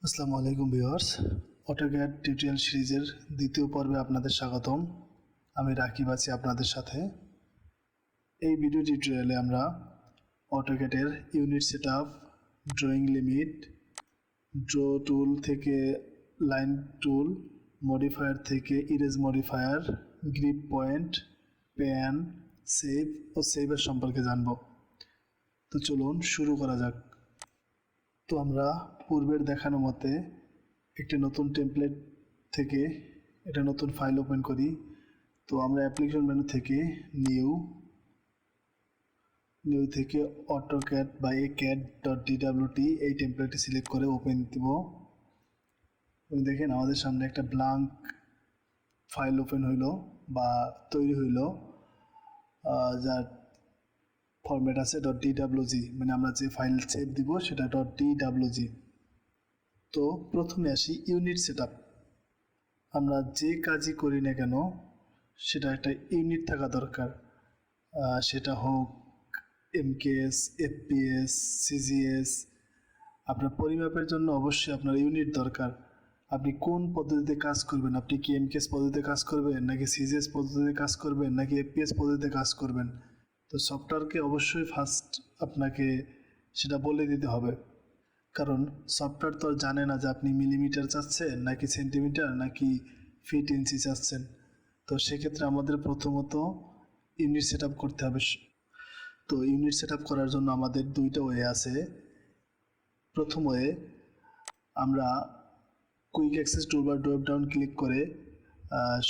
আসসালামু আলাইকুম viewers, AutoCAD tutorial সিরিজের দ্বিতীয় পর্বে আপনাদের স্বাগতম। আমি রাকিব আছি আপনাদের সাথে। এই ভিডিও টিউটোরিয়ালে আমরা অটোক্যাডের unit setup, drawing limit, draw tool থেকে লাইন টুল, মডিফায়ার থেকে erase modifier, grip point, pan, save ও সেভের সম্পর্কে জানব। তো চলুন শুরু করা যাক। তো আমরা পূর্বের দেখানো মতে একটি নতুন টেমপ্লেট থেকে একটা নতুন ফাইল ওপেন করি। তো আমরা অ্যাপ্লিকেশন মেনু থেকে নিউ থেকে অটোক্যাড বা acad.dwt এই টেমপ্লেটটি সিলেক্ট করে ওপেন দিব। দেখেন আমাদের সামনে একটা ব্ল্যাঙ্ক ফাইল ওপেন হইল বা তৈরি হইল, যার ফরম্যাট আছে .dwg, মানে আমরা যে ফাইল সেভ দিব সেটা .dwg। তো প্রথমে আসি ইউনিট সেটআপ। আমরা যে কাজই করি না কেন সেটা একটা ইউনিট থাকা দরকার, সেটা হোক এমকেএস, এফপিএস, সিজিএস। আপনার পরিমাপের জন্য অবশ্যই আপনার ইউনিট দরকার। আপনি কোন পদ্ধতিতে কাজ করবেন, আপনি কি এমকেএস পদ্ধতিতে কাজ করবেন নাকি সিজিএস পদ্ধতিতে কাজ করবেন নাকি এফপিএস পদ্ধতিতে কাজ করবেন। তো সফটওয়্যারকে অবশ্যই ফার্স্ট আপনাকে সেটা বলে দিতে হবে, কারণ সফটওয়্যার তো আর জানে না যে আপনি মিলিমিটার চাচ্ছেন নাকি সেন্টিমিটার নাকি ফিট ইঞ্চি চাচ্ছেন। তো সেক্ষেত্রে আমাদের প্রথমত ইউনিট সেট করতে হবে। তো ইউনিট সেট করার জন্য আমাদের দুইটা ওয়ে আছে। প্রথম ওয়ে, আমরা quick access toolbar drop down click করে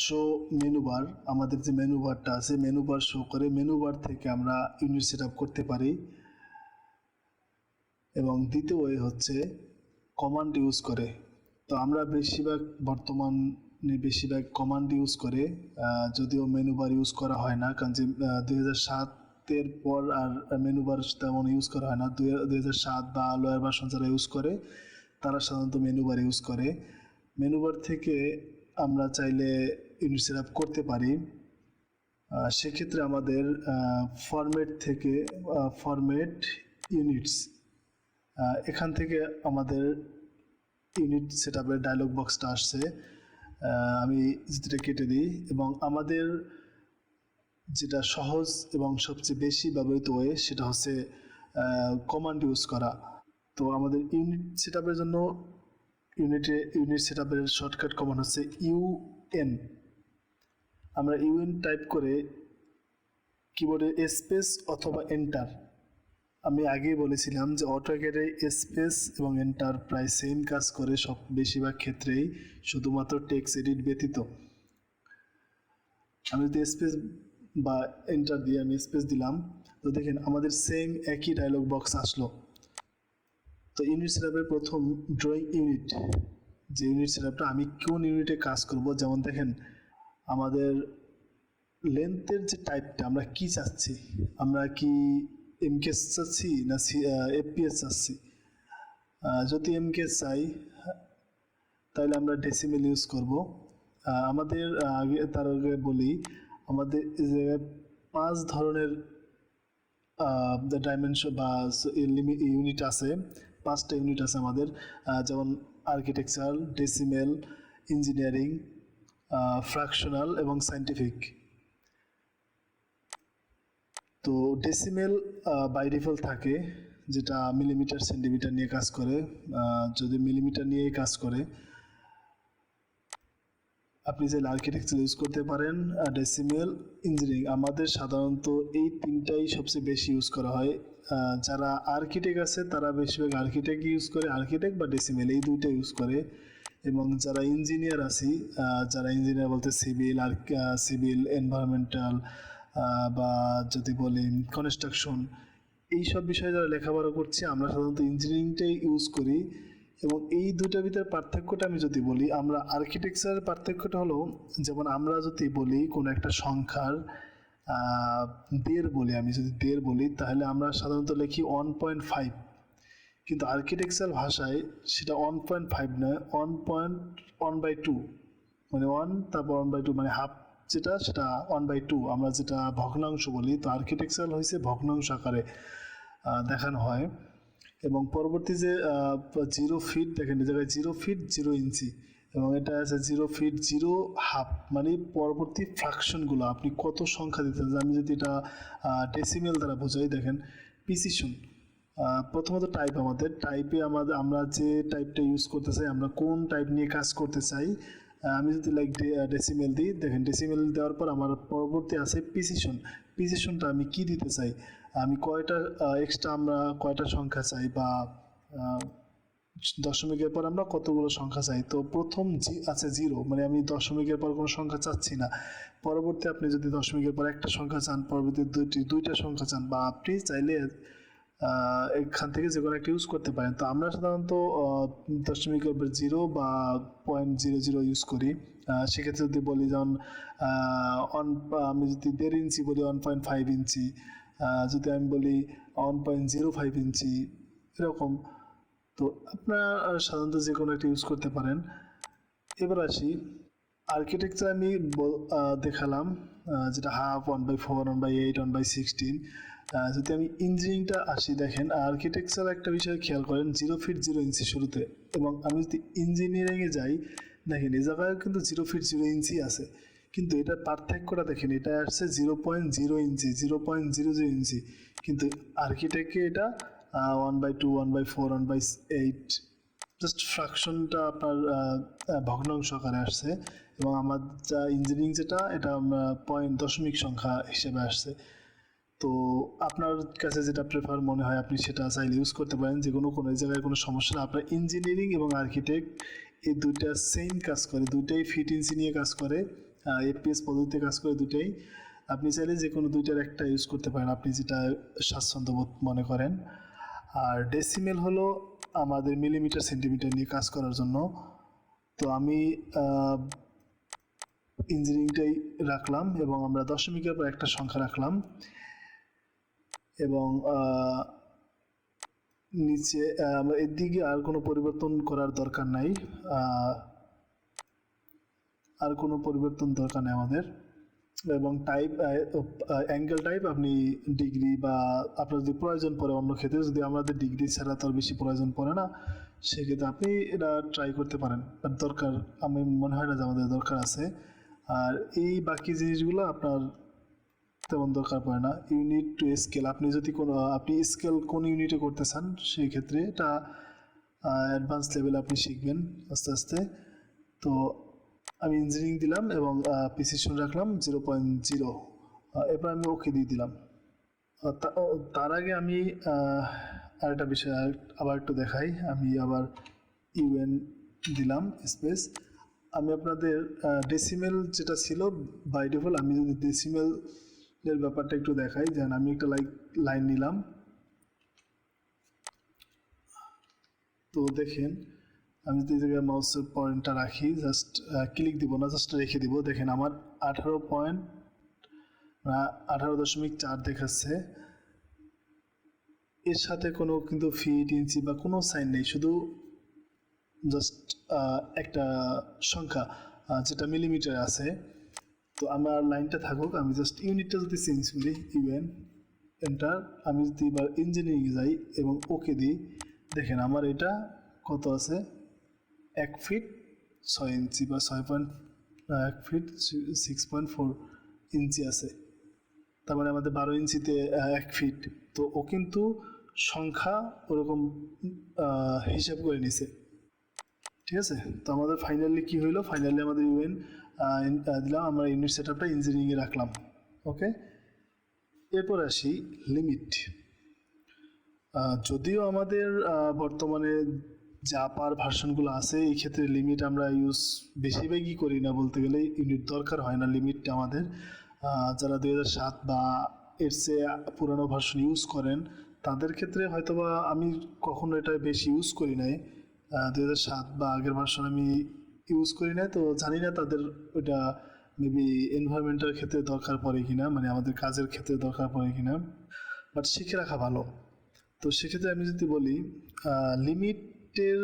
শো মেনু বার, আমাদের যে মেনু বারটা আছে মেনু বার শো করে মেনু বার থেকে আমরা ইউনিট সেট করতে পারি। এবং দ্বিতীয় ওয়ে হচ্ছে কমান্ড ইউজ করে। তো আমরা বেশিরভাগ কমান্ড ইউজ করে, যদিও মেনু বার ইউজ করা হয় না, কারণ যে 2007-এর পর আর মেনু বার তেমন ইউজ করা হয় না। 2007 বা লোয়ার ভার্সন যারা ইউজ করে তারা সাধারণত মেনু বার ইউজ করে। মেনু বার থেকে আমরা চাইলে ইউনিট সেট করতে পারি। সেক্ষেত্রে আমাদের ফরম্যাট ইউনিটস, এখান থেকে আমাদের ইউনিট সেটআপের ডায়লগ বক্সটা আসছে। আমি যেটা কেটে দিই, এবং আমাদের যেটা সহজ এবং সবচেয়ে বেশি ব্যবহৃত ওয়ে সেটা হচ্ছে কমান্ড ইউজ করা। তো আমাদের ইউনিট সেটআপের জন্য ইউনিট সেটআপের শর্টকাট কমান্ড হচ্ছে ইউএন। আমরা ইউএন টাইপ করে কিবোর্ডে স্পেস অথবা এন্টার। আমি আগেই বলেছিলাম যে অটোক্যাডে স্পেস এবং এন্টার প্রায় সেম কাজ করে বেশিরভাগ ক্ষেত্রেই, শুধুমাত্র টেক্সট এডিট ব্যতীত। আমি যদি স্পেস বা এন্টার দিয়ে আমি স্পেস দিলাম, তো দেখেন আমাদের সেম একই ডায়লগ বক্স আসলো। তো ইউনিট সেটআপের প্রথম ড্রয়িং ইউনিট, যে ইউনিট সেটআপটা আমি কোন ইউনিটে কাজ করব, যেমন দেখেন আমাদের লেন্থের যে টাইপটা আমরা কি চাচ্ছি, আমরা কি এমকেএস চাচ্ছি না এফপিএস চাচ্ছি। যদি এমকেএস চাই তাহলে আমরা ডেসিমেল ইউজ করব। আমাদের তার আগে বলি, আমাদের যে 5 ধরনের ডাইমেনশন বা ইউনিট আছে, 5টা ইউনিট আছে আমাদের, যেমন আর্কিটেকচার, ডেসিমেল, ইঞ্জিনিয়ারিং, ফ্র্যাকশনাল এবং সায়েন্টিফিক। তো ডেসিমেল বাই ডিফল্ট থাকে, যেটা মিলিমিটার সেন্টিমিটার নিয়ে কাজ করে। যদি মিলিমিটার নিয়েই কাজ করে, আপনি যে আর্কিটেকচার ইউজ করতে পারেন, ডেসিমেল, ইঞ্জিনিয়ারিং। আমাদের সাধারণত এই তিনটাই সবচেয়ে বেশি ইউজ করা হয়। যারা আর্কিটেক্ট আছে তারা বেশিরভাগ আর্কিটেক্ট ইউজ করে, আর্কিটেক্ট বা ডেসিমেল এই দুইটা ইউজ করে। এবং যারা ইঞ্জিনিয়ার আছি, যারা ইঞ্জিনিয়ার বলতে সিভিল, এনভায়রনমেন্টাল বা যদি বলি কনস্ট্রাকশন, এইসব বিষয়ে যারা লেখাপড়া করছি আমরা সাধারণত ইঞ্জিনিয়ারিংটাই ইউজ করি। এবং এই দুইটার ভিতরে পার্থক্যটা আমি যদি বলি, আমরা আর্কিটেকচারের পার্থক্যটা হলো, যেমন আমরা যদি বলি কোনো একটা সংখ্যার আমি যদি 1.5 বলি তাহলে আমরা সাধারণত লিখি 1.5, কিন্তু আর্কিটেকচার ভাষায় সেটা 1.5 নয়, 1.1/2, মানে 1 তারপর 1/2 মানে হাফ, সেটা 1/2 আমরা যেটা ভগ্নাংশ বলি। তো আর্কিটেকচার হয়েছে ভগ্নাংশ আকারে দেখানো হয়। এবং পরবর্তী যে 0 ফিট দেখেন এই জায়গায় 0 ফিট 0 ইঞ্চি এবং এটা আছে 0 ফিট 0 হাফ, মানে পরবর্তী ফ্র্যাকশনগুলো আপনি কত সংখ্যা দিতে চান। আমি যদি এটা ডেসিমেল দ্বারা বোঝাই, দেখেন প্রিসিশন। প্রথমত টাইপ, আমাদের টাইপে আমরা যে টাইপটা ইউজ করতে চাই, আমরা কোন টাইপ নিয়ে কাজ করতে চাই। আমি যদি লাইক ডেসিমেল দিই, দেখেন ডেসিমেল দেওয়ার পর আমার পরবর্তী আছে প্রিসিশন। প্রিসিশনটা আমি কি দিতে চাই, আমি কয়টা এক্সট্রা আমরা কয়টা সংখ্যা চাই, বা দশমিকের পর আমরা কতগুলো সংখ্যা চাই। তো প্রথম আছে 0, মানে আমি দশমিকের পর কোনো সংখ্যা চাচ্ছি না। পরবর্তী আপনি যদি দশমিকের পর একটা সংখ্যা চান, পরবর্তী দুইটা সংখ্যা চান, বা আপনি চাইলে এখান থেকে যে কোনো একটা ইউজ করতে পারেন। তো আমরা সাধারণত দশমিকের উপর 0 বা 0.00 ইউজ করি। সেক্ষেত্রে যদি বলি যেমন আমি যদি 1.5 ইঞ্চি বলি 1.5 ইঞ্চি, যদি আমি বলি 1.05 ইঞ্চি, এরকম। তো আপনারা সাধারণত যে কোনো একটা ইউজ করতে পারেন। এবার আসি আর্কিটেকচার, আমি দেখালাম যেটা হাফ, 1/4, 1/8, 1/16। যদি আমি ইঞ্জিনিয়ারিংটা আসি, দেখেন আর্কিটেকচার একটা বিষয় খেয়াল করেন, 0 ফিট 0 ইঞ্চি শুরুতে। এবং আমি যদি ইঞ্জিনিয়ারিংয়ে যাই, দেখেন এই জায়গায় কিন্তু 0 ফিট 0 ইঞ্চি আছে, কিন্তু এটার পার্থক্যটা দেখেন, এটা আসছে 0.0 ইঞ্চি, 0.00 ইঞ্চি, কিন্তু আর্কিটেক্টে এটা 1/2, 1/4, 1/8, জাস্ট ফ্র্যাকশনটা আপনার ভগ্নাংশ আকারে আসছে। এবং আমার যা ইঞ্জিনিয়ারিং যেটা, এটা দশমিক সংখ্যা হিসেবে আসছে। তো আপনার কাছে যেটা প্রেফার মনে হয় আপনি সেটা চাইলে ইউজ করতে পারেন, যে কোনো জায়গায় কোনো সমস্যা না। আপনার ইঞ্জিনিয়ারিং এবং আর্কিটেক্ট এই দুইটা সেম কাজ করে, দুইটাই ফিট ইঞ্চি নিয়ে কাজ করে, এপিএস পদ্ধতিতে কাজ করে দুইটাই। আপনি চাইলে যে কোনো দুইটার একটা ইউজ করতে পারেন, আপনি যেটা স্বাচ্ছন্দ্যবোধ মনে করেন। আর ডেসিমেল হলো আমাদের মিলিমিটার সেন্টিমিটার নিয়ে কাজ করার জন্য। তো আমি ইঞ্জিনিয়ারিংটাই রাখলাম এবং আমরা দশমিকের পর একটা সংখ্যা রাখলাম, এবং নিচে এর দিকে আর কোনো পরিবর্তন করার দরকার নাই, আর কোনো পরিবর্তন দরকার নেই আমাদের। এবং টাইপ অ্যাঙ্গেল টাইপ আপনি ডিগ্রি, বা আপনার যদি প্রয়োজন পড়ে অন্য ক্ষেত্রে, যদি আমাদের ডিগ্রি ছাড়া তো আর বেশি প্রয়োজন পড়ে না, সেক্ষেত্রে আপনি এটা ট্রাই করতে পারেন। বাট দরকার আমি মনে হয় না যে আমাদের দরকার আছে। আর এই বাকি জিনিসগুলো আপনার তেমন দরকার পড়ে না। ইউনিট টু স্কেল, আপনি যদি আপনি স্কেল কোন ইউনিটে করতে চান, সেই ক্ষেত্রে এটা অ্যাডভান্স লেভেলে আপনি শিখবেন আস্তে আস্তে। তো আমি ইঞ্জিনিয়ারিং দিলাম এবং প্রিসিশন রাখলাম 0.0। এরপর আমি ওকে দিয়ে দিলাম। তার আগে আমি আরেকটা বিষয় আবার একটু দেখাই। আমি আবার ইউএন দিলাম স্পেস। আমি আপনাদের ডেসিমেল যেটা ছিল বাই ডিফল্ট, আমি যদি ডেসিমেলের ব্যাপারটা একটু দেখাই, যেন আমি একটা লাইন নিলাম। তো দেখেন আমি যদি এই জায়গায় মাউসের পয়েন্টটা রাখি, জাস্ট ক্লিক দিব না, জাস্ট রেখে দিব। দেখেন আমার 18.4 দেখাচ্ছে। এর সাথে কোনো কিন্তু ফিট ইঞ্চি বা কোনো সাইন নেই, শুধু জাস্ট একটা সংখ্যা যেটা মিলিমিটার আছে। তো আমার লাইনটা থাকুক, আমি জাস্ট ইউনিটটা যদি চেঞ্জ করি, ইউএন এন্টার। আমি যদি এবার ইঞ্জিনিয়ারিংয়ে যাই এবং ওকে দিই, দেখেন আমার এটা কত আছে, 1 ফিট 6 ইঞ্চি বা 1 ফিট 6.4 ইঞ্চি আছে। তার মানে আমাদের 12 ইঞ্চিতে 1 ফিট। তো ও কিন্তু সংখ্যা ওরকম হিসাব করে নিছে, ঠিক আছে। তো আমাদের ফাইনালি কি হইলো, ফাইনালি আমাদের ইউএন দিলাম, আমরা ইউনিট সেট আপটা ইঞ্জিনিয়ারিংয়ে রাখলাম। ওকে, এরপর আসি লিমিট। যদিও আমাদের বর্তমানে জাপার ভার্সনগুলো আছে, এই ক্ষেত্রে লিমিট আমরা বেশিরভাগই করি না, বলতে গেলে ইউনিট দরকার হয় না লিমিটটা আমাদের। যারা 2007 বা এর চেয়ে পুরানো ভার্সন ইউজ করেন তাদের ক্ষেত্রে হয়তোবা, আমি কখনো এটা বেশি ইউজ করি নাই, 2007 বা আগের ভার্সন আমি ইউজ করি নাই। তো জানি না তাদের ওটা মেবি এনভায়রনমেন্টের ক্ষেত্রে দরকার পড়ে কিনা, মানে আমাদের কাজের ক্ষেত্রে দরকার পড়ে কিনা, বাট শিখে রাখা ভালো। তো সেক্ষেত্রে আমি যদি বলি লিমিটের,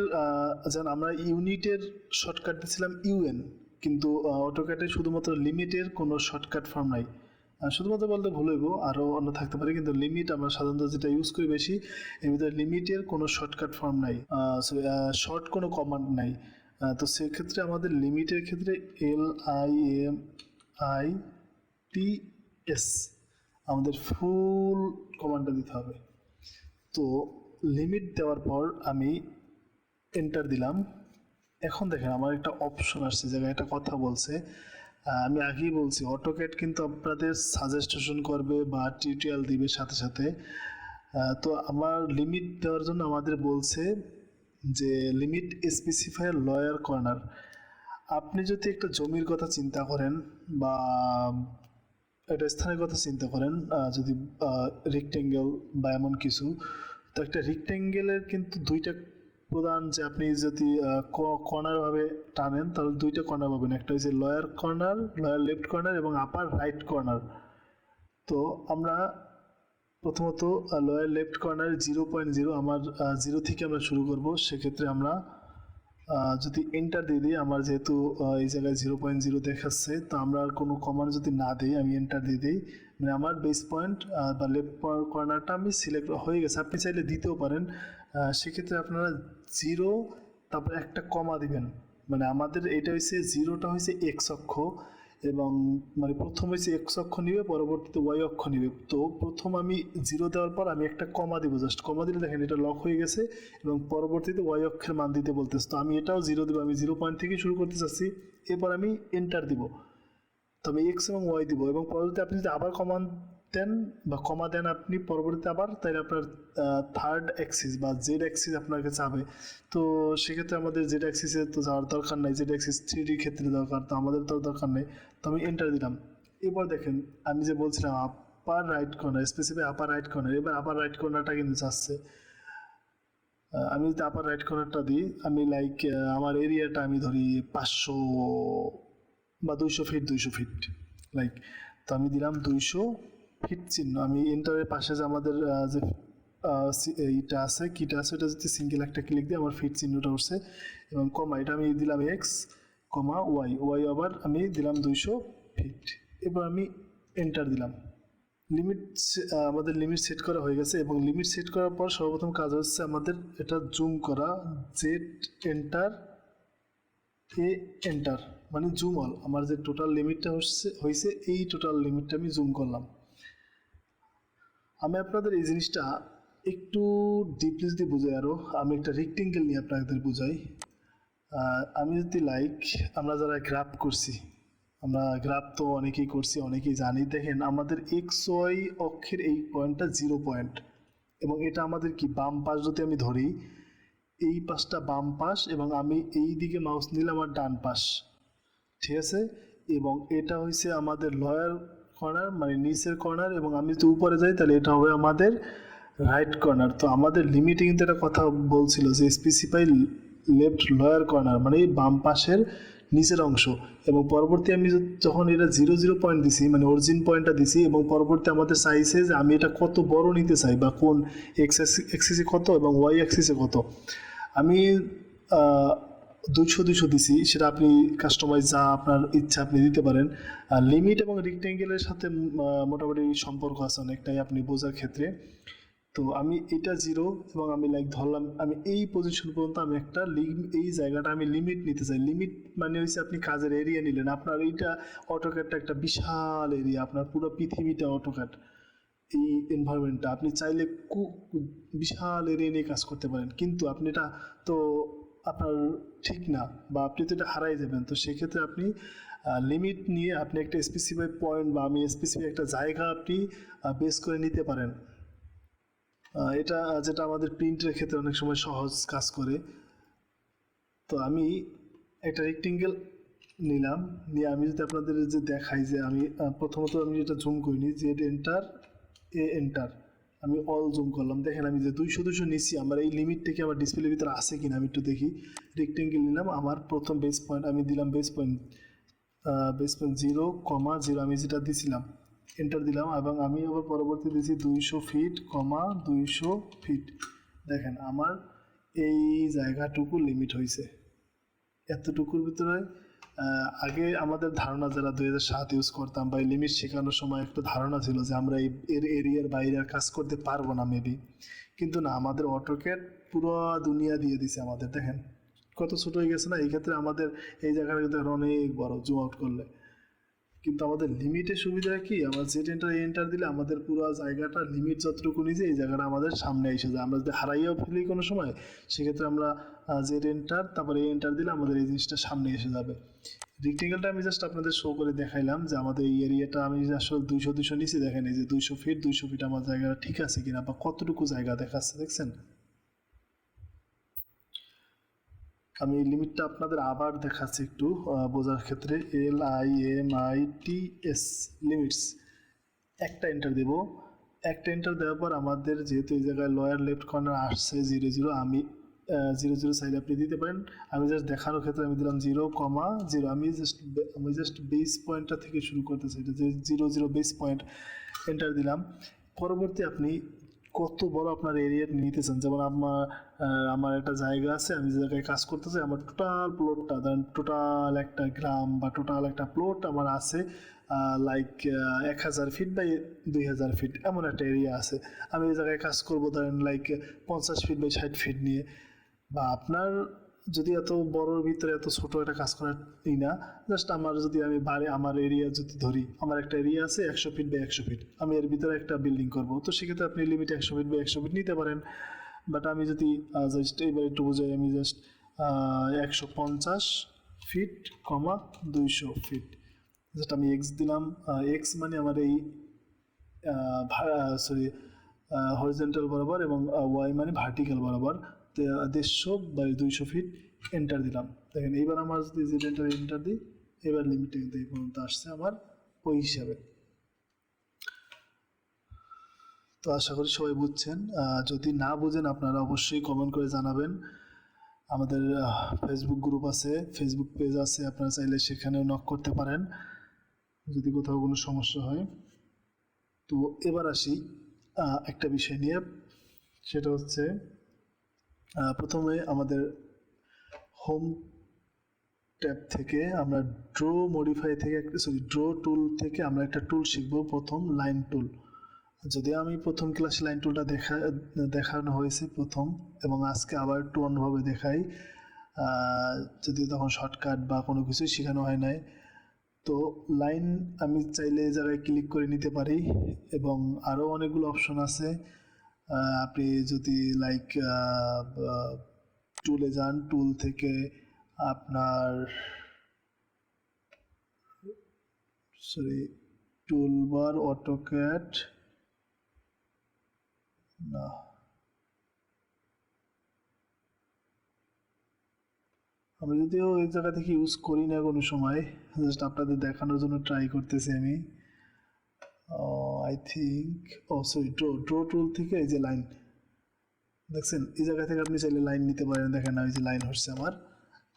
যেমন আমরা ইউনিটের শর্টকাট দিয়েছিলাম ইউএন, কিন্তু অটোক্যাডে শুধুমাত্র লিমিটের কোনো শর্টকাট ফর্ম নাই। শুধুমাত্র বলতে ভুল হইব, আরও অন্য থাকতে পারে, কিন্তু লিমিট আমরা সাধারণত যেটা ইউজ করি বেশি, এর ভিতরে লিমিটের কোনো শর্টকাট ফর্ম নাই, শর্ট কোনো কমান্ড নাই। তো সেক্ষেত্রে আমাদের লিমিটের ক্ষেত্রে LIMITS আমাদের ফুল কমান্ডটা দিতে হবে। তো লিমিট দেওয়ার পর আমি এন্টার দিলাম। এখন দেখেন আমার একটা অপশন আসছে, জায়গায় একটা কথা বলছে, আমি আগেই বলছি অটোক্যাড কিন্তু আপনাদের সাজেস্টেশন করবে বা টিউটোরিয়াল দিবে সাথে সাথে। তো আমার লিমিট দেওয়ার জন্য আমাদের বলছে যে লিমিট স্পেসিফায়ার লয়ার কর্নার। আপনি যদি একটা জমির কথা চিন্তা করেন বা একটা স্থানের কথা চিন্তা করেন, যদি রেক্টেঙ্গেল বা এমন কিছু, তো একটা রেক্টেঙ্গেলের কিন্তু দুইটা প্রধান, যে আপনি যদি কর্নার ভাবে টানেন তাহলে দুইটা কর্নার পাবেন, একটা হচ্ছে lawyer corner, lawyer left corner এবং আপার রাইট কর্নার। তো আমরা প্রথমত লয়ার লেফট কর্নার 0.0, আমার 0 থেকে আমরা শুরু করব। সেক্ষেত্রে আমরা যদি এন্টার দিয়ে দিই, আমার যেহেতু এই জায়গায় 0.0 দেখাচ্ছে, তো আমরা আর কোনো কমান্ড যদি না দিই, আমি এন্টার দিয়ে দিই, মানে আমার বেস পয়েন্ট বা লেফট কর্নারটা আমি সিলেক্ট হয়ে গেছে। আপনি চাইলে দিতেও পারেন, সেক্ষেত্রে আপনারা 0 তারপর একটা কমা দিবেন। মানে আমাদের এটা হয়েছে 0টা হয়েছে এক্স অক্ষ, এবং মানে প্রথম হয়েছে এক্স অক্ষ নিবে, পরবর্তীতে ওয়াই অক্ষ নিবে। তো প্রথম আমি 0 দেওয়ার পর আমি একটা কমা দিব, জাস্ট কমা দিলে দেখেন এটা লক হয়ে গেছে, এবং পরবর্তীতে ওয়াই অক্ষের মান দিতে বলতেছে। তো আমি এটাও 0 দেবো, আমি 0 পয়েন্ট থেকে শুরু করতে চাচ্ছি। এরপর আমি এন্টার দিব, তবে এক্স এবং ওয়াই দিব, এবং পরবর্তীতে আপনি যদি আবার কমান দেন বা কমা দেন আপনি পরবর্তীতে আবার, তাইলে আপনার থার্ড অ্যাক্সিস বা জেড অ্যাক্সিস আপনাকে চাবে। তো সেক্ষেত্রে আমাদের জেড অ্যাক্সিসে তো যাওয়ার দরকার নাই, জেড অ্যাক্সিস 3D ক্ষেত্রে দরকার, তো আমাদের তো দরকার নেই। তো আমি এন্টার দিলাম। এবার দেখেন আমি যে বলছিলাম আপার রাইট কর্নার, স্পেসিফিক আপার রাইট কর্নার, এবার আপার রাইট কর্নারটা কিন্তু চাচ্ছে। আমি যদি আপার রাইট কর্নারটা দিই, আমি লাইক আমার এরিয়াটা আমি ধরি 500 বা 200 ফিট, 200 ফিট লাইক। তো আমি দিলাম 200 ফিট চিহ্ন। আমি এন্টারের পাশে যে আমাদের যে এইটা আছে, কিটা আছে, ওটা যদি সিঙ্গেল একটা ক্লিক দিয়ে আমার ফিট চিহ্নটা উঠছে, এবং কমা এটা আমি দিলাম এক্স কমা ওয়াই, ওয়াই আবার আমি দিলাম 200 ফিট। এবার আমি এন্টার দিলাম। লিমিট আমাদের লিমিট সেট করা হয়ে গেছে, এবং লিমিট সেট করার পর সর্বপ্রথম কাজ হচ্ছে আমাদের এটা জুম করা, জেড এন্টার এ এন্টার মানে জুম অল। আমার যে টোটাল লিমিটটা হয়েছে এই টোটাল লিমিটটা আমি জুম করলাম। আমি আপনাদের এই জিনিসটা একটু ডিপলি যদি বুঝাই, আরও আমি একটা রেক্টেঙ্গেল নিয়ে আপনাদের বুঝাই। আমি যদি লাইক, আমরা যারা গ্রাফ করছি, আমরা গ্রাফ তো অনেকেই করছি, অনেকেই জানি। দেখেন আমাদের এক্স ওয়াই অক্ষের এই পয়েন্টটা 0 পয়েন্ট, এবং এটা আমাদের কি বাম পাশ যদি আমি ধরি, এই পাশটা বাম পাশ, এবং আমি এই দিকে মাউস নিলাম আমার ডান পাশ, ঠিক আছে। এবং এটা হয়েছে আমাদের লয়ার কর্নার মানে নিচের কর্নার, এবং আমি যদি উপরে যাই তাহলে এটা হবে আমাদের রাইট কর্নার। তো আমাদের লিমিটে কিন্তু একটা কথা বলছিল যে স্পেসিফাই লেফট লয়ার কর্নার মানে বাম পাশের নিচের অংশ। এবং পরবর্তী আমি যখন এটা 0 পয়েন্ট দিছি, মানে অরিজিন পয়েন্টটা দিছি, এবং পরবর্তী আমাদের চাইছে যে আমি এটা কত বড় নিতে চাই, বা কোন এক্স অ্যাক্সিসে কত এবং ওয়াই অ্যাক্সিসে কত। আমি 200 দিছি, সেটা আপনি কাস্টমাইজ যা আপনার ইচ্ছা আপনি দিতে পারেন। আর লিমিট এবং রেক্টেঙ্গেলের সাথে মোটামুটি সম্পর্ক আছে অনেকটাই আপনি বোঝার ক্ষেত্রে। তো আমি এটা 0, এবং আমি লাইক ধরলাম আমি এই পজিশন পর্যন্ত আমি একটা এই জায়গাটা আমি লিমিট নিতে চাই। লিমিট মানে হচ্ছে আপনি কাজের এরিয়া নিলেন, আপনার এইটা অটোক্যাডটা একটা বিশাল এরিয়া, আপনার পুরো পৃথিবীটা অটোক্যাড, এই এনভায়রনমেন্টটা আপনি চাইলে বিশাল এরিয়া নিয়ে কাজ করতে পারেন, কিন্তু আপনি এটা তো আপনার ঠিক না, বা আপনি তো এটা হারাই যাবেন। তো সেক্ষেত্রে আপনি লিমিট নিয়ে আপনি একটা স্পেসিফাই পয়েন্ট বা আমি স্পেসিফিক একটা জায়গা আপনি বেস করে নিতে পারেন। এটা যেটা আমাদের প্রিন্টের ক্ষেত্রে অনেক সময় সহজ কাজ করে। তো আমি একটা রেক্টেঙ্গেল নিলাম, নিয়ে আমি যদি আপনাদের যে দেখাই যে আমি প্রথমত আমি যেটা জুম করিনি, জেড এন্টার এ এন্টার, আমি অল জুম করলাম। দেখেন আমি যে 200 নিচ্ছি, আমার এই লিমিট থেকে আমার ডিসপ্লের ভিতরে আছে কিনা আমি একটু দেখি। রেক্টেঙ্গেল নিলাম, আমার প্রথম বেস পয়েন্ট আমি দিলাম বেস পয়েন্ট 0,0 আমি যেটা দিছিলাম এন্টার দিলাম, এবং আমি আবার পরবর্তী দিয়েছি 200 ফিট 200 ফিট। দেখেন আমার এই জায়গাটুকু লিমিট হয়েছে, এতটুকুর ভিতরে আগে আমাদের ধারণা যারা 2007 ইউজ করতাম বা লিমিট শেখানোর সময় একটা ধারণা ছিল যে আমরা এর এরিয়ার বাইরে আর কাজ করতে পারবো না মেবি, কিন্তু না, আমাদের অটোক্যাড পুরো দুনিয়া দিয়ে দিছে আমাদের। দেখেন কত ছোট হয়ে গেছে না, এই ক্ষেত্রে আমাদের এই জায়গাটা কিন্তু এখন অনেক বড় জুম আউট করলে। কিন্তু আমাদের লিমিটের সুবিধা কি, আমরা জেড এন্টার এন্টার দিলে আমাদের পুরো জায়গাটা লিমিট যতটুকু নিচে এই জায়গাটা আমাদের সামনে এসে যায়। আমরা যদি হারাইয়াও ফেলি কোনো সময়, সেক্ষেত্রে আমরা জেড এন্টার তারপরে এন্টার দিলে আমাদের এই জিনিসটা সামনে এসে যাবে। রেক্টেঙ্গেলটা আমি জাস্ট আপনাদের শো করে দেখাইলাম যে আমাদের এই এরিয়াটা আমি আসলে 200 নিচে দেখেন, এই যে 200 ফিট আমার জায়গাটা ঠিক আছে কিনা বা কতটুকু জায়গা দেখাচ্ছে, দেখছেন? আমি লিমিটটা আপনাদের আবার দেখাচ্ছি একটু বোঝার ক্ষেত্রে। LIMITS লিমিটস, একটা এন্টার দেব। একটা এন্টার দেওয়ার পর আমাদের যেহেতু এই জায়গায় লোয়ার লেফট কর্নার আসছে 00, আমি 00 চাইলে আপনি দিতে পারেন। আমি জাস্ট দেখানোর ক্ষেত্রে আমি দিলাম 0,0। আমি জাস্ট বেস পয়েন্টটা থেকে শুরু করতে চাই, যে 00 বেস পয়েন্ট এন্টার দিলাম। পরবর্তী আপনি কত বড় আপনার এরিয়া নিতে চান, যেমন আমার একটা জায়গা আছে, আমি যে জায়গায় কাজ করতে চাই, আমার টোটাল প্লটটা, ধরেন টোটাল একটা গ্রাম বা টোটাল একটা প্লট আমার আছে লাইক 1000 ফিট বা 2000 ফিট, এমন একটা এরিয়া আছে। আমি এই জায়গায় কাজ করবো ধরেন লাইক 50 ফিট বা 60 ফিট নিয়ে। বা আপনার যদি এত বড়োর ভিতরে এত ছোট একটা কাজ করার না, জাস্ট আমার যদি আমি আমার এরিয়া যদি ধরি, আমার একটা এরিয়া আছে 100 ফিট বা 100 ফিট, আমি এর ভিতরে একটা বিল্ডিং করব, তো সেক্ষেত্রে আপনি লিমিট 100 ফিট বা 100 ফিট নিতে পারেন। বাট আমি যদি জাস্ট এবার একটু বোঝাই, আমি জাস্ট 150 ফিট, 200 ফিট, জাস্ট আমি এক্স দিলাম। এক্স মানে আমার এই হরিজেন্টাল বরাবর, এবং ওয়াই মানে ভার্টিক্যাল বরাবর, 150 বা 200 ফিট এন্টার দিলাম। দেখেন এইবার আমার যদি যে এন্টার দিই, এবার লিমিটটা কিন্তু এই পর্যন্ত আসছে আমার ওই হিসাবে। তো আশা করি সবাই বুঝছেন। যদি না বুঝেন আপনারা অবশ্যই কমেন্ট করে জানাবেন। আমাদের ফেসবুক গ্রুপ আছে, ফেসবুক পেজ আছে, আপনারা চাইলে সেখানেও নক করতে পারেন যদি কোথাও কোনো সমস্যা হয়। তো এবার আসি একটা বিষয় নিয়ে, সেটা হচ্ছে প্রথমে আমাদের হোম ট্যাব থেকে আমরা ড্র টুল থেকে আমরা একটা টুল শিখব, প্রথম লাইন টুল। যদি আমি প্রথম ক্লাসে লাইন টুলটা দেখানো হয়েছে প্রথম, এবং আজকে আবার একটু অন্যভাবে দেখাই, যদিও তখন শর্টকাট বা কোনো কিছুই শেখানো হয় নাই। তো লাইন আমি চাইলে এই জায়গায় ক্লিক করে নিতে পারি, এবং আরও অনেকগুলো অপশন আছে। আপনি যদি লাইক টুলে যান, টুল থেকে আপনার টুলবার, অটোক্যাড না, আমি যদিও এই জায়গা থেকে ইউজ করি না কোনো সময়, জাস্ট আপনাদের দেখানোর জন্য ট্রাই করতেছি আমি। আই থিঙ্ক ড্র টুল থেকে এই যে লাইন দেখছেন, এই জায়গা থেকে আপনি চাইলে লাইন নিতে পারেন। দেখেন না, এই যে লাইন হচ্ছে আমার,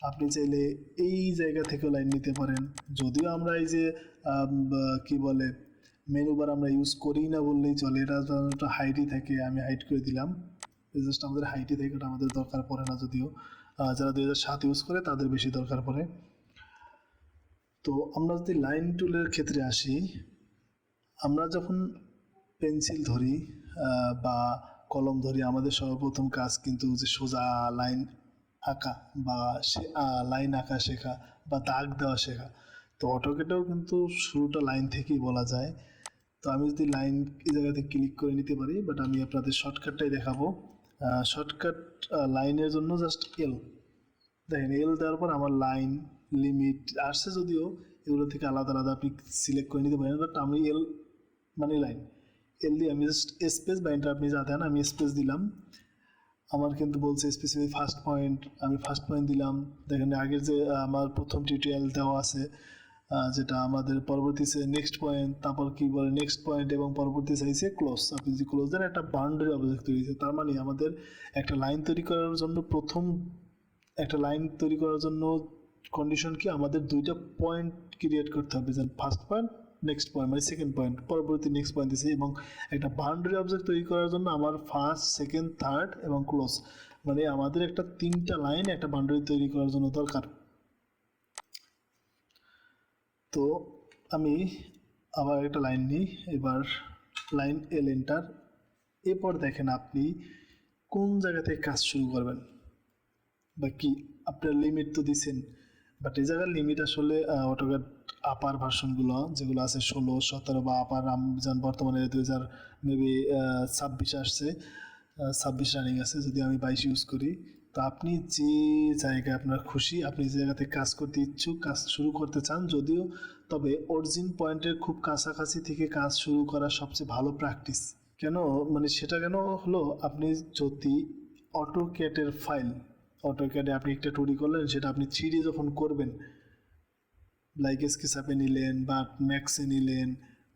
আপনি চাইলে এই জায়গা থেকেও লাইন নিতে পারেন। যদিও আমরা এই যে কি বলে মেনু বার আমরা ইউজ করি না বললেই চলে, এটা সাধারণত হাইটই থাকে, আমি হাইট করে দিলাম। জাস্ট আমাদের হাইটই থাকে, ওটা আমাদের দরকার পড়ে না, যদিও যারা 2007 ইউজ করে তাদের বেশি দরকার পড়ে। তো আমরা যদি লাইন টুলের ক্ষেত্রে আসি, আমরা যখন পেন্সিল ধরি বা কলম ধরি, আমাদের সর্বপ্রথম কাজ কিন্তু যে সোজা লাইন আঁকা বা লাইন আঁকা শেখা বা দাগ দেওয়া শেখা। তো অটোক্যাডেও কিন্তু শুরুটা লাইন থেকেই বলা যায়। তো আমি যদি লাইন এই জায়গাতে ক্লিক করে নিতে পারি, বাট আমি আপনাদের শর্টকাটটাই দেখাবো। শর্টকাট লাইনের জন্য জাস্ট এল, দেখেন এল দেওয়ার পর আমার লাইন লিমিট আসছে, যদিও এগুলো থেকে আলাদা আলাদা আপনি সিলেক্ট করে নিতে পারেন, বাট আমি এল মানে লাইন, এল দিয়ে আমি জাস্ট স্পেস বা এন্টার আপনি যা দেন, আমি স্পেস দিলাম। আমার কিন্তু বলছে স্পেসিফিক ফার্স্ট পয়েন্ট, আমি ফার্স্ট পয়েন্ট দিলাম। দেখেন আগের যে আমার প্রথম টিউটোরিয়াল দেওয়া আছে, যেটা আমাদের পরবর্তী নেক্সট পয়েন্ট, তারপর কি বলে নেক্সট পয়েন্ট, এবং পরবর্তী চাইছে ক্লোজ। আপনি যদি ক্লোজ দেন, একটা বাউন্ডারি অবজেক্ট তৈরি হয়েছে। তার মানে আমাদের একটা লাইন তৈরি করার জন্য একটা লাইন তৈরি করার জন্য কন্ডিশন কি, আমাদের দুইটা পয়েন্ট ক্রিয়েট করতে হবে, যেন ফার্স্ট পয়েন্ট নেক্সট পয়েন্ট মানে সেকেন্ড পয়েন্ট, পরবর্তী নেক্সট পয়েন্ট দিয়েছে। এবং একটা বাউন্ডারি অবজেক্ট তৈরি করার জন্য আমার ফার্স্ট, সেকেন্ড, থার্ড এবং ক্লোজ, মানে আমাদের একটা 3টা লাইন একটা বাউন্ডারি তৈরি করার জন্য দরকার। তো আমি আবার একটা লাইন নিই, এবার লাইন এল এন্টার। এরপর দেখেন আপনি কোন জায়গা থেকে কাজ শুরু করবেন বা কি আপনার লিমিট তো দিছেন, বাট এই জায়গার লিমিট আসলে অটোক্যাড আপার ভার্সনগুলো যেগুলো আছে 16, 17 বা আপার যেমন বর্তমানে 2000 মেবি 26 আসছে, 26 রানিং আছে, যদি আমি 22 ইউজ করি। তো আপনি যে জায়গায় আপনার খুশি, আপনি যে জায়গাতে কাজ করতে ইচ্ছুক, কাজ শুরু করতে চান, যদিও তবে অরিজিন পয়েন্টের খুব কাছাকাছি থেকে কাজ শুরু করা সবচেয়ে ভালো প্র্যাকটিস। কেন মানে সেটা কেন হলো, আপনি যদি অটোক্যাডের ফাইল, অটোক্যাডে আপনি একটা তৈরি করলেন, সেটা আপনি 3D যখন করবেন, লাইক স্কেচআপে নিলেন বা ম্যাক্সে নিলেন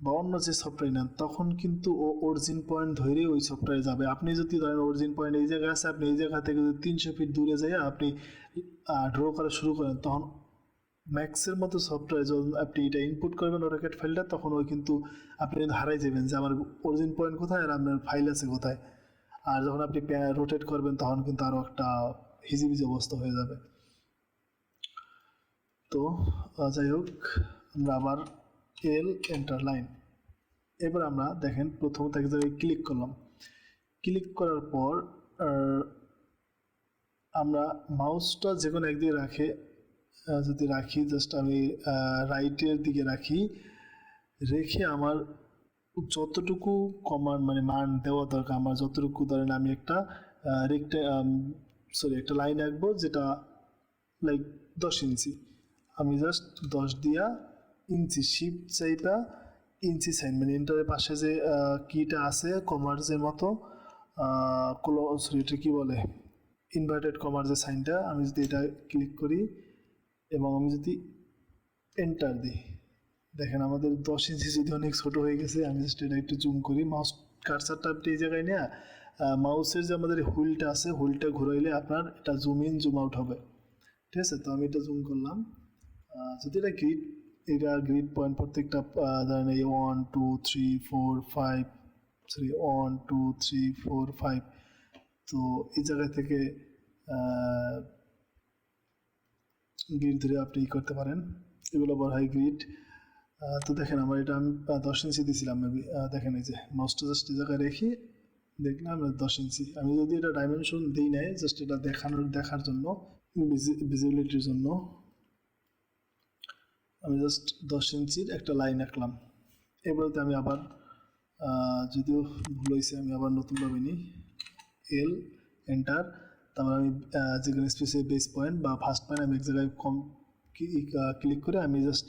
বা অন্য যে সফটওয়্যার নেন, তখন কিন্তু ও অরিজিন পয়েন্ট ধরে ওই সফটওয়্যারে যাবে। আপনি যদি ধরেন অরিজিন পয়েন্ট এই জায়গায় আছে, আপনি এই জায়গা থেকে যদি 300 ফিট দূরে যাই আপনি ড্র করা শুরু করেন, তখন ম্যাক্সের মতো সফটওয়্যার যখন আপনি এটা ইনপুট করবেন অটোক্যাড ফাইলটা, তখন ওই কিন্তু আপনি কিন্তু হারাই যাবেন যে আমার অরিজিন পয়েন্ট কোথায় আর আপনার ফাইল আছে কোথায়। আর যখন আপনি রোটেট করবেন তখন কিন্তু আরও একটা হিজিবিজি অবস্থা হয়ে যাবে। তো যাই হোক, আমরা আবার এল এন্টার লাইন। এবার আমরা দেখেন প্রথমত এক জায়গায় ক্লিক করলাম, ক্লিক করার পর আমরা মাউসটা যে কোনো একদিকে রাখে যদি রাখি, জাস্ট আমি রাইটের দিকে রাখি, রেখে আমার যতটুকু কমান্ড মানে মান দেওয়া দরকার, আমার যতটুকু ধরেন আমি একটা একটা লাইন আঁকবো যেটা লাইক 10 ইঞ্চি, আমি জাস্ট 10 দিয়া ইঞ্চি শিফট চাইবা ইঞ্চি সাইন মানে এন্টারের পাশে যে কিটা আছে কমার্সের মতো, এটা কি বলে ইনভার্টেড কমার্সের সাইনটা, আমি যদি এটা ক্লিক করি এবং আমি যদি এন্টার দিই, দেখেন আমাদের 10 ইঞ্চি যদি অনেক ছোট হয়ে গেছে। আমি জাস্ট এটা একটু জুম করি, মাউস কার্সারটা আপনি এই জায়গায় নিয়ে মাউসের যে আমাদের হুইলটা আছে, হুইলটা ঘুরাইলে আপনার এটা জুম ইন জুম আউট হবে, ঠিক আছে। তো আমি এটা জুম করলাম, যদি এটা গ্রিড পয়েন্ট প্রত্যেকটা ধরেন এই 1 2 3 4 5 1 2 3 4 5, তো এই জায়গা থেকে গ্রিড ধরে আপনি করতে পারেন, এগুলো বলা হয় গ্রিড। তো দেখেন আমার এটা আমি 10 ইঞ্চি দিয়েছিলাম মেবি, দেখেন এই যে মাউসটা জাস্ট এই জায়গায় রেখে দেখলাম 10 ইঞ্চি। আমি যদি এটা ডাইমেনশন দিই নাই, জাস্ট এটা দেখার জন্য ভিজিবিলিটির জন্য আমি জাস্ট 10 ইঞ্চির একটা লাইন আঁকলাম। এবারে আমি আবার যদিও ভুল হয়েছে, আমি আবার নতুনভাবে নিই, এল এন্টার, তারপর আমি যেখানে স্পেসিফিক বেস পয়েন্ট বা ফার্স্ট পয়েন্ট আমি এক জায়গায় ক্লিক করে আমি জাস্ট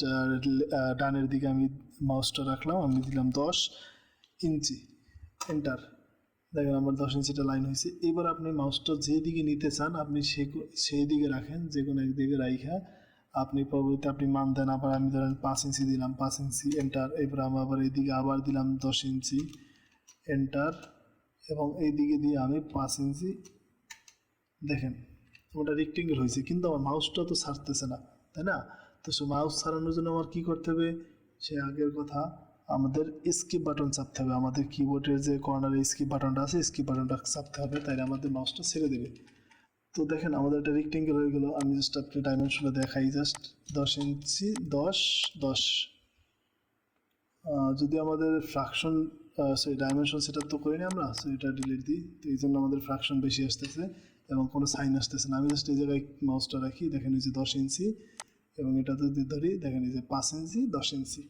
ডানের দিকে আমি মাউসটা রাখলাম, আমি দিলাম 10 ইঞ্চি, এন্টার। দেখেন আমার 10 ইঞ্চিটা লাইন হয়েছে। এবার আপনি মাউসটা যেদিকে নিতে চান আপনি সেই দিকে রাখেন, যে কোনো একদিকে রাইখা আপনি পরবর্তীতে আপনি মান দেন। আবার আমি ধরেন 5 ইঞ্চি দিলাম, 5 ইঞ্চি এন্টার। এবার আমি আবার এইদিকে আবার দিলাম 10 ইঞ্চি এন্টার, এবং এইদিকে দিয়ে আমি 5 ইঞ্চি। দেখেন ওটা রেক্টেঙ্গেল হয়েছে, কিন্তু আমার মাউসটা তো ছাড়তেছে না, তাই না? তো সে মাউস ছাড়ানোর জন্য আমার কী করতে হবে, সে আগের কথা, আমাদের স্কিপ বাটন চাপতে হবে। আমাদের কিবোর্ডের যে কর্নারে স্কিপ বাটনটা আছে, স্কিপ বাটনটা চাপতে হবে, তাই আমাদের মাউসটা ছেড়ে দেবে। তো দেখেন আমাদের একটা রেক্টেঙ্গেল হয়ে গেল। আমি জাস্ট আপনি ডাইমেনশনে দেখাই, জাস্ট 10 ইঞ্চি 10 10। যদি আমাদের ফ্র্যাকশন ডাইমেনশন সেট আপ তো করিনি আমরা, সো এটা ডিলিট দিই। তো এই জন্য আমাদের ফ্র্যাকশন বেশি আসতেছে এবং কোনো সাইন আসতেছে না। আমি জাস্ট এই জায়গায় মাউসটা রাখি, দেখেন এই যে 10 ইঞ্চি, এবং এটা যদি ধরি দেখেন এই যে 5 ইঞ্চি 10 ইঞ্চি,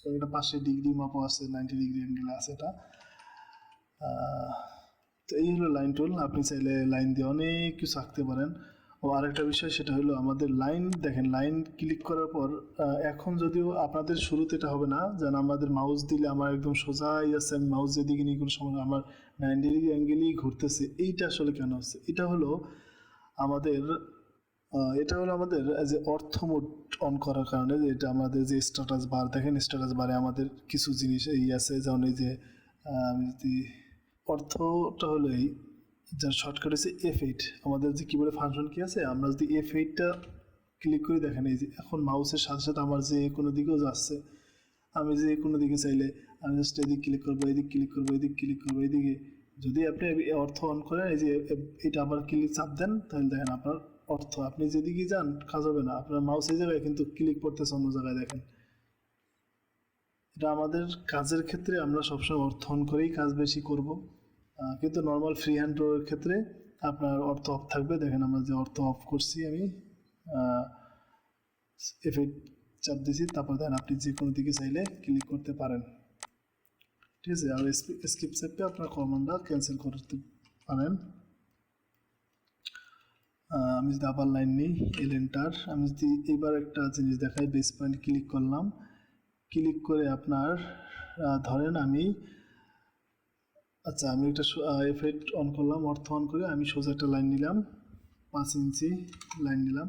এবং এটা পাশে ডিগ্রি মাপও আছে, 90 ডিগ্রি অ্যাঙ্গেলে আছে এটা। তো এই হলো লাইন টুল। আপনি চাইলে লাইন দিয়ে অনেক কিছু আঁকতে পারেন। ও আরেকটা বিষয়, সেটা হলো আমাদের লাইন, দেখেন লাইন ক্লিক করার পর এখন যদিও আপনাদের শুরুতে এটা হবে না, যেন আমাদের মাউস দিলে আমার একদম সোজাই আছে, আমি মাউস যেদিকে নিয়ে কোনো সময় আমার 90 ডিগ্রি অ্যাঙ্গেলেই ঘুরতেছে। এইটা আসলে কেন হচ্ছে, এটা হলো আমাদের যে অর্থ মোড অন করার কারণে, যে এটা আমাদের যে স্ট্যাটাস বার, দেখেন স্ট্যাটাস বারে আমাদের কিছু জিনিস এই আছে, যেমন এই যে আমি যদি অর্থটা হলো এই, যার শর্টকাট হচ্ছে F8। আমাদের যে কিবোর্ডে ফাংশন কি আছে, আমরা যদি F8টা ক্লিক করি, দেখেন এই যে এখন মাউসের সাথে সাথে আমার যে কোনো দিকেও যাচ্ছে, আমি যে কোনো দিকে চাইলে আমি জাস্ট এদিক ক্লিক করবো, এদিক ক্লিক করবো, এদিক ক্লিক করবো, এদিকে। যদি আপনি অর্থ অন করেন, এই যে এটা আবার ক্লিক চাপ দেন, তাহলে দেখেন আপনার অর্থ, আপনি যেদিকে যান কাজ হবে না, আপনার মাউস এই জায়গায় কিন্তু ক্লিক করতেছে অন্য জায়গায়, দেখেন এটা আমাদের কাজের ক্ষেত্রে আমরা সবসময় অর্থ অন করেই কাজ বেশি করব, কিন্তু নর্মাল ফ্রি হ্যান্ড ড্রয়ের ক্ষেত্রে আপনার অর্থ অফ থাকবে। দেখেন আমরা যে অর্থ অফ করছি, আমি এফেক্ট চাপ দিয়েছি, তারপর দেখেন আপনি যে কোনো দিকে চাইলে ক্লিক করতে পারেন, ঠিক আছে। আর স্কিপ চেপে আপনার কমান্ডটা ক্যান্সেল করতে পারেন। আমি যদি আবার লাইন নিই, এল এন্টার, আমি যদি এবার একটা জিনিস দেখাই, বেস পয়েন্ট ক্লিক করলাম, ক্লিক করে আপনার ধরেন আমি আমি একটা এফেক্ট অন করলাম, অর্থ অন করে আমি সোজা একটা লাইন নিলাম, 5 ইঞ্চি লাইন নিলাম।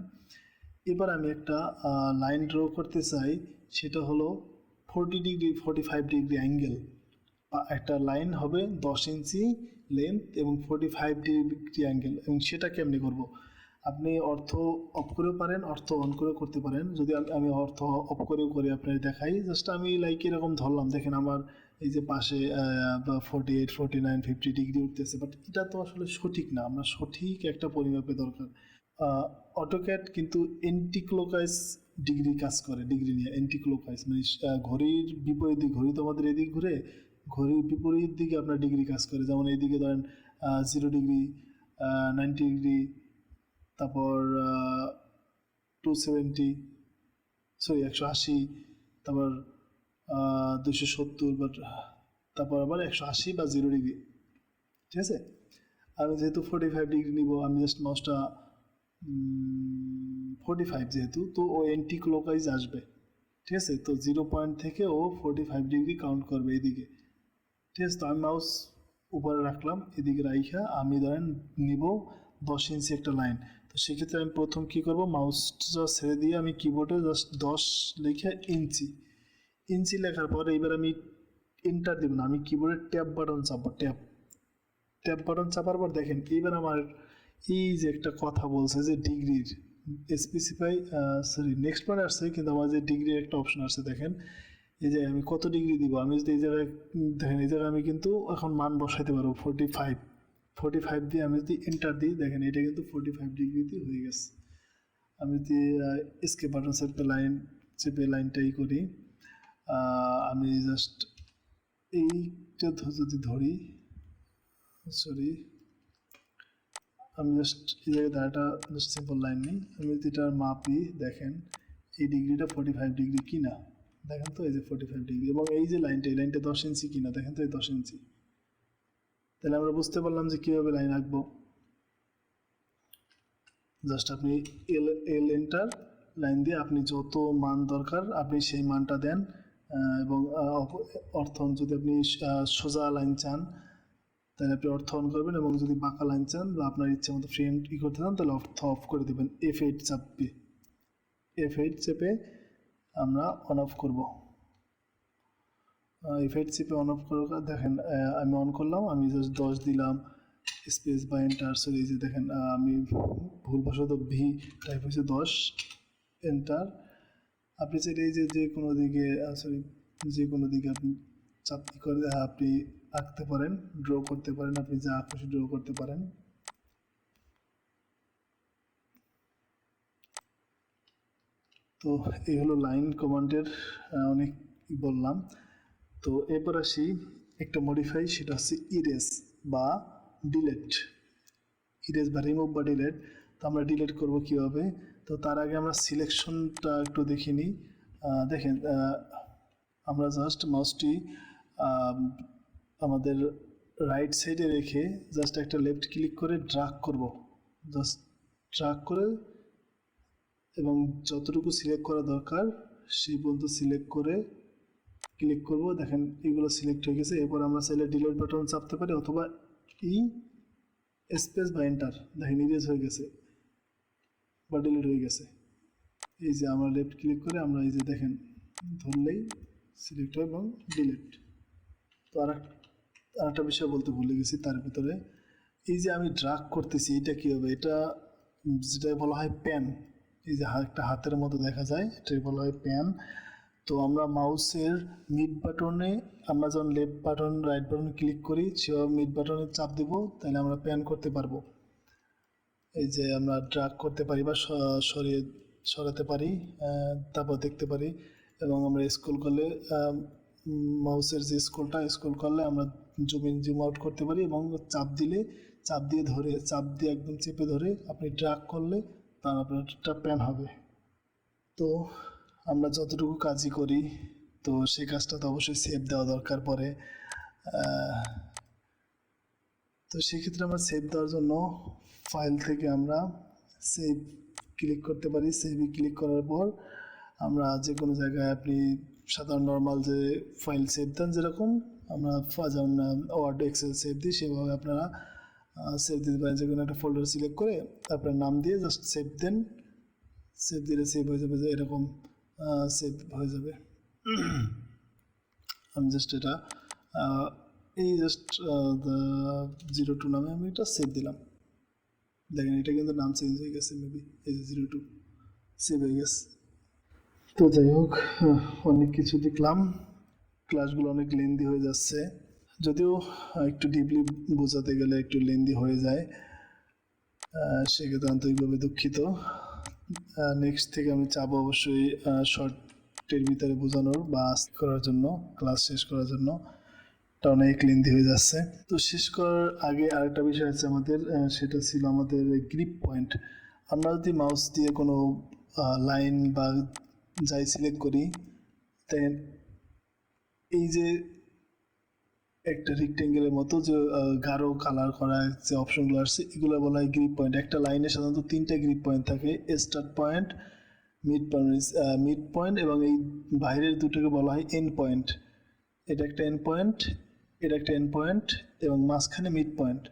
এবার আমি একটা লাইন ড্র করতে চাই, সেটা হলো 40 ডিগ্রি 45 ডিগ্রি অ্যাঙ্গেল। একটা লাইন হবে 10 ইঞ্চি লেন্থ এবং 45 ডিগ্রি অ্যাঙ্গেল, এবং সেটা কেমনি করব? আপনি অর্থ অফ করেও পারেন, অর্থ অন করেও করতে পারেন। যদি আমি অর্থ অফ করেও করে আপনার দেখাই, জাস্ট আমি লাইক এরকম ধরলাম, দেখেন আমার এই যে পাশে 48 49 50 ডিগ্রি উঠতেছে, বাট এটা তো আসলে সঠিক না, আমরা সঠিক একটা পরিমাপে দরকার। অটোক্যাড কিন্তু এন্টি ক্লকওয়াইজ ডিগ্রি কাজ করে, ডিগ্রি নিয়ে এন্টি ক্লকওয়াইজ মানে ঘড়ির বিপরীত দিক, ঘড়ি তো আমাদের এদিক ঘুরে, ঘড়ির বিপরীত দিকে আপনার ডিগ্রি কাজ করে। যেমন এইদিকে ধরেন 0 ডিগ্রি, 90 ডিগ্রি, তারপর 270, সরি 180, তারপর 270, বাট তারপর আবার 180 বা 0 ডিগ্রি, ঠিক আছে। আমি যেহেতু 45 ডিগ্রি নিব, আমি জাস্ট মাউসটা 45 যেহেতু, তো ও এন্টি ক্লকওয়াইজ আসবে, ঠিক আছে। তো 0 পয়েন্ট থেকে ও 45 ডিগ্রি কাউন্ট করবে এদিকে, ঠিক আছে। তো আমি মাউস উপরে রাখলাম, এদিকে রাইখা আমি ধরেন নিব 10 ইঞ্চি একটা লাইন। তো সেক্ষেত্রে আমি প্রথম কী করব, মাউসটা ছেড়ে দিয়ে আমি কিবোর্ডে জাস্ট 10 লিখে ইঞ্চি, ইঞ্চি লেখার পরে এবার আমি এন্টার দেব না, আমি কিবোর্ডের ট্যাব বাটন চাপবো, ট্যাব বাটন চাপার পর দেখেন এইবার আমার এই যে একটা কথা বলছে যে ডিগ্রির স্পেসিফাই, সরি নেক্সট পরে আসছে, কিন্তু আমার যে ডিগ্রির একটা অপশন আসছে, দেখেন এই যে আমি কত ডিগ্রি দিব। আমি যদি এই জায়গায় দেখেন, এই জায়গায় আমি কিন্তু এখন মান বসাইতে পারবো 45 দিয়ে আমি যদি এন্টার দিই, দেখেন এটা কিন্তু 45 ডিগ্রিতে হয়ে গেছে। আমি যদি এসকেপ বাটন চেপে লাইনটাই করি, আমি জাস্ট এইটা যদি ধরি, সরি আমি জাস্ট এই জায়গায় দাঁড়াটা জাস্ট সিম্পল লাইন নিই, আমি যদি এটার মাপি, দেখেন এই ডিগ্রিটা 45 ডিগ্রি কিনা, দেখেন তো এই যে 45 ডিগ্রি, এবং এই যে লাইনটা, এই লাইনটা 10 ইঞ্চি কিনা, দেখেন তো এই 10 ইঞ্চি। তাহলে আমরা বুঝতে পারলাম যে কীভাবে লাইন আঁকবো। জাস্ট আপনি এল এন্টার লাইন দিয়ে আপনি যত মান দরকার আপনি সেই মানটা দেন, এবং অর্থ যদি আপনি সোজা লাইন চান তাহলে আপনি অর্থ অন করবেন, এবং যদি বাঁকা লাইন চান বা আপনার ইচ্ছে মতো ফ্রেম করতে চান তাহলে অর্থ অফ করে দেবেন। F8 চাপবে, F8 চেপে আমরা অন অফ করব। F8 চেপে অন অফ করে দেখেন আমি অন করলাম, আমি জাস্ট 10 দিলাম, স্পেস বা এন্টার, সরি এই যে দেখেন আমি ভুলবশত ভি টাইপ হয়েছে 10, এন্টার। আপনি চাইলে এই যে কোনো দিকে, সরি যে কোনো দিকে আপনি চাপটি করে আপনি আঁকতে পারেন, ড্র করতে পারেন, আপনি যা খুশি ড্র করতে পারেন। তো এই হলো লাইন কমান্ডের অনেক বললাম। তো এরপর আসি একটা মডিফাই, সেটা হচ্ছে ইরেজ বা ডিলেট, ইরেজ বা রিমুভ বা ডিলেট। তো আমরা ডিলেট করব কীভাবে, তো তার আগে আমরা সিলেকশনটা একটু দেখে নিই। দেখেন আমরা জাস্ট মাউসটি আমাদের রাইট সাইডে রেখে জাস্ট একটা লেফট ক্লিক করে ড্রাগ করব, জাস্ট ড্রাগ করে, এবং যতটুকু সিলেক্ট করা দরকার সেই পর্যন্ত সিলেক্ট করে ক্লিক করব। দেখেন এগুলো সিলেক্ট হয়ে গেছে। এরপর আমরা চাইলে ডিলিট বাটন চাপতে পারি, অথবা স্পেস বা এন্টার, দেখেন ইরেজ হয়ে গেছে বা ডিলিট হয়ে গেছে। এই যে আমরা লেফট ক্লিক করে আমরা এই যে দেখেন ধরলেই সিলেক্ট হয় এবং ডিলিট। তো আরেকটা বিষয় বলতে ভুলে গেছি, তার ভিতরে এই যে আমি ড্রাগ করতেছি, এটা কী হবে, এটা যেটা বলা হয় প্যান, এই যে একটা হাতের মতো দেখা যায়, এটাই বলা হয় প্যান। তো আমরা মাউসের মিড বাটনে, আমরা যখন left button right button click করি, সেভাবে মিড বাটনে চাপ দেব, তাহলে আমরা প্যান করতে পারবো। এই যে আমরা ড্রাগ করতে পারি বা সরাতে পারি, তারপর দেখতে পারি, এবং আমরা স্ক্রল করলে মাউসের যে স্ক্রল করলে আমরা জুম আউট করতে পারি, এবং চাপ দিয়ে একদম চেপে ধরে আপনি ড্র্যাগ করলে তার আপনারটা প্যান হবে। তো আমরা যতটুকু কাজই করি, তো সেই কাজটা তো অবশ্যই সেভ দেওয়া দরকার পরে। তো সেক্ষেত্রে আমরা সেভ দেওয়ার জন্য ফাইল থেকে আমরা সেভ ক্লিক করতে পারি। সেভে ক্লিক করার পর আমরা যে কোনো জায়গায় আপনি সাধারণ নর্মাল যে ফাইল সেভ দেন, যেরকম আমরা যেমন ওয়ার্ড এক্সেল সেভ দিই, সেভাবে আপনারা সেভ দিতে পারেন। যে কোনো একটা ফোল্ডার সিলেক্ট করে আপনার নাম দিয়ে জাস্ট সেভ দেন। সেভ দিলে সেভ হয়ে যাবে, যে এরকম সেভ হয়ে যাবে। আমি জাস্ট এটা এই জাস্ট 02 নামে আমি এটা সেভ দিলাম। দেখেন এটা কিন্তু নাম চেঞ্জ হয়ে গেছে, মেবি এই যে 02 সেভ হয়ে গেছে। তো যাই হোক, অনেক কিছু দেখলাম, ক্লাসগুলো অনেক লেন্দি হয়ে যাচ্ছে, যদিও একটু ডিপলি বোঝাতে গেলে একটু লেন্দি হয়ে যায়, সেক্ষেত্রে আন্তরিকভাবে দুঃখিত। নেক্সট থেকে আমি চাবো অবশ্যই শর্টের ভিতরে বোঝানোর বা করার জন্য, ক্লাস শেষ করার জন্য। এটা অনেক লেন্দি হয়ে যাচ্ছে। তো শেষ করার আগে আরেকটা বিষয় আছে আমাদের, সেটা ছিল আমাদের গ্রিপ পয়েন্ট। আমরা যদি মাউস দিয়ে কোনো লাইন বা যাই সিলেক্ট করি, দেন এই যে একটা রেক্টেঙ্গেলের মতো যে গাঢ় কালার করা যে অপশনগুলো আসছে, এগুলো বলা হয় গ্রিপ পয়েন্ট। একটা লাইনে সাধারণত 3টা গ্রিপ পয়েন্ট থাকে, স্টার্ট পয়েন্ট, মিড পয়েন্ট এবং এই বাইরের দুটোকে বলা হয় এন্ড পয়েন্ট। এটা একটা এন্ড পয়েন্ট, এটা একটা এন্ড পয়েন্ট, এবং মাঝখানে মিড পয়েন্ট।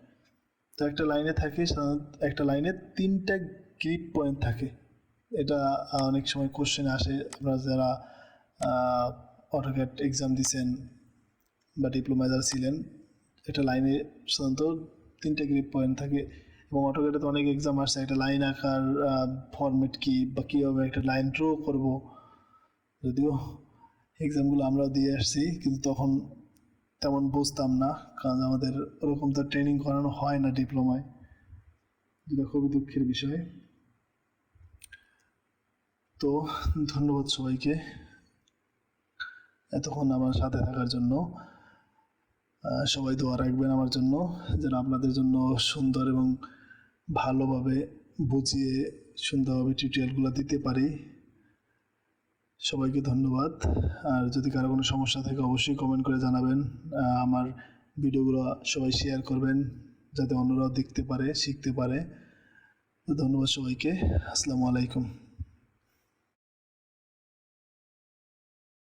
তো একটা লাইনে থাকে সাধারণত, একটা লাইনে 3টা গ্রিপ পয়েন্ট থাকে। এটা অনেক সময় কোশ্চেনে আসে, আপনারা যারা অটোক্যাড এক্সাম দিয়েছেন বা ডিপ্লোমা যারা ছিলেন, একটা লাইনে সাধারণত 3টা গ্রিপ পয়েন্ট থাকে। এবং অটোক্যাডে তো অনেক এক্সাম আসছে, একটা লাইন আঁকার ফরম্যাট কি বা কীভাবে একটা লাইন ড্র করব। যদিও এক্সামগুলো আমরাও দিয়ে আসছি, কিন্তু তখন তেমন বুঝতাম না, কারণ আমাদের ওরকম তো ট্রেনিং করানো হয় না ডিপ্লোমায়, যেটা খুবই দুঃখের বিষয়। তো ধন্যবাদ সবাইকে এতক্ষণ আমার সাথে থাকার জন্য। সবাই দোয়া রাখবেন আমার জন্য, যেন আপনাদের জন্য সুন্দর এবং ভালোভাবে বুঝিয়ে সুন্দরভাবে টিউটোরিয়ালগুলো দিতে পারি। সবাইকে ধন্যবাদ। আর যদি কারো কোনো সমস্যা থাকে অবশ্যই কমেন্ট করে জানাবেন। আমার ভিডিওগুলো সবাই শেয়ার করবেন, যাতে অন্যরাও দেখতে পারে, শিখতে পারে। ধন্যবাদ সবাইকে। আসসালামু আলাইকুম।